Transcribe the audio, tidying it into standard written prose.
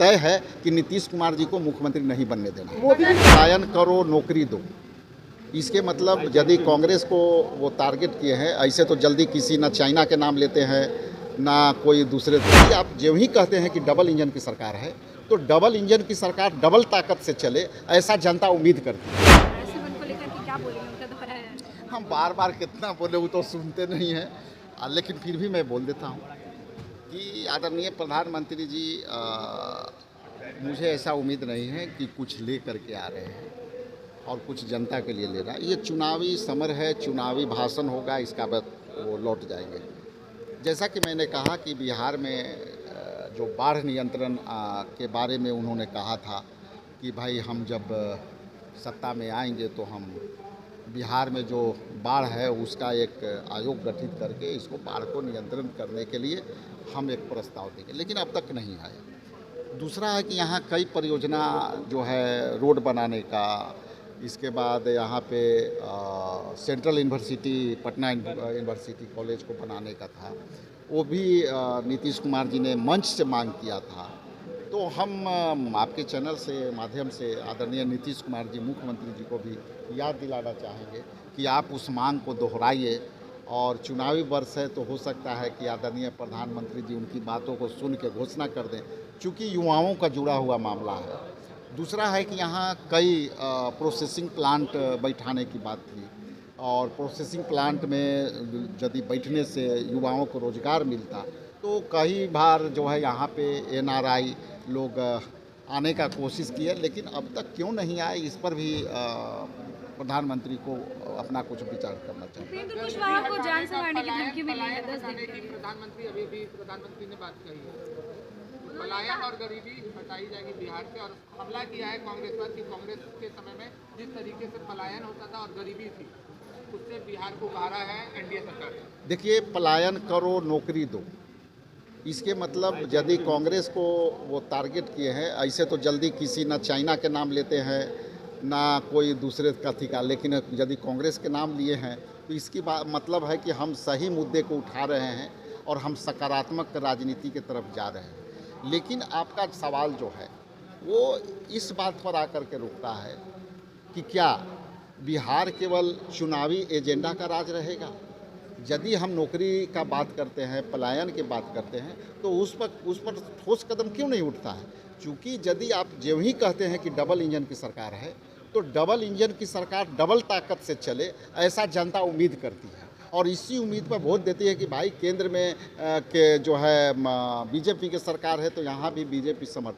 तय है कि नीतीश कुमार जी को मुख्यमंत्री नहीं बनने देना। पलायन करो, नौकरी दो, इसके मतलब यदि कांग्रेस को वो टारगेट किए हैं, ऐसे तो जल्दी किसी ना चाइना के नाम लेते हैं ना कोई दूसरे। आप जो ही कहते हैं कि डबल इंजन की सरकार है, तो डबल इंजन की सरकार डबल ताकत से चले, ऐसा जनता उम्मीद करती है। को लेकर के क्या बोलेंगे, उनका दोहराया है। हम बार बार कितना बोले वो तो सुनते नहीं हैं, लेकिन फिर भी मैं बोल देता हूँ कि आदरणीय प्रधानमंत्री जी, मुझे ऐसा उम्मीद नहीं है कि कुछ ले करके आ रहे हैं और कुछ जनता के लिए ले रहा है। ये चुनावी समर है, चुनावी भाषण होगा, इसका बाद वो लौट जाएंगे। जैसा कि मैंने कहा कि बिहार में जो बाढ़ नियंत्रण के बारे में उन्होंने कहा था कि भाई हम जब सत्ता में आएंगे तो हम बिहार में जो बाढ़ है उसका एक आयोग गठित करके इसको बाढ़ को नियंत्रण करने के लिए हम एक प्रस्ताव देंगे, लेकिन अब तक नहीं आया। दूसरा है कि यहाँ कई परियोजना जो है रोड बनाने का, इसके बाद यहाँ पे central university, Patna university college को बनाने का था, वो भी नीतीश कुमार जी ने मंच से मांग किया था। तो हम आपके चैनल से माध्यम से आदरणीय नीतीश कुमार जी मुख्यमंत्री जी को भी याद दिलाना चाहेंगे कि आप उस मांग को दोहराइए, और चुनावी वर्ष है तो हो सकता है कि आदरणीय प्रधानमंत्री जी उनकी बातों को सुन के घोषणा कर दें, चूँकि युवाओं का जुड़ा हुआ मामला है। दूसरा है कि यहाँ कई प्रोसेसिंग प्लांट बैठाने की बात थी, और प्रोसेसिंग प्लांट में यदि बैठने से युवाओं को रोज़गार मिलता तो कई बार जो है यहाँ पे एनआरआई लोग आने का कोशिश किए, लेकिन अब तक क्यों नहीं आए, इस पर भी प्रधानमंत्री को अपना कुछ विचार करना चाहिए। उपेंद्र कुशवाहा को जान से मारने की धमकी मिली है 10 दिन के लिए। प्रधानमंत्री ने बात कही है, पलायन और गरीबी हटाई जाएगी बिहार से, और हमला किया है कांग्रेस पर कि कांग्रेस के समय में जिस तरीके से पलायन होता था और गरीबी थी, उससे बिहार को उबारा है एनडीए सरकार। देखिए, पलायन करो, नौकरी दो, इसके मतलब यदि कांग्रेस को वो टारगेट किए हैं, ऐसे तो जल्दी किसी ना चाइना के नाम लेते हैं ना कोई दूसरे कथी का, लेकिन यदि कांग्रेस के नाम लिए हैं तो इसकी मतलब है कि हम सही मुद्दे को उठा रहे हैं और हम सकारात्मक राजनीति की तरफ जा रहे हैं। लेकिन आपका सवाल जो है वो इस बात पर आकर के रुकता है कि क्या बिहार केवल चुनावी एजेंडा का राज रहेगा? यदि हम नौकरी का बात करते हैं, पलायन की बात करते हैं, तो उस पर ठोस कदम क्यों नहीं उठता है? क्योंकि यदि आप जो ही कहते हैं कि डबल इंजन की सरकार है, तो डबल इंजन की सरकार डबल ताकत से चले, ऐसा जनता उम्मीद करती है, और इसी उम्मीद पर वोट देती है कि भाई केंद्र में के जो है बीजेपी की सरकार है तो यहाँ भी बीजेपी समर्थित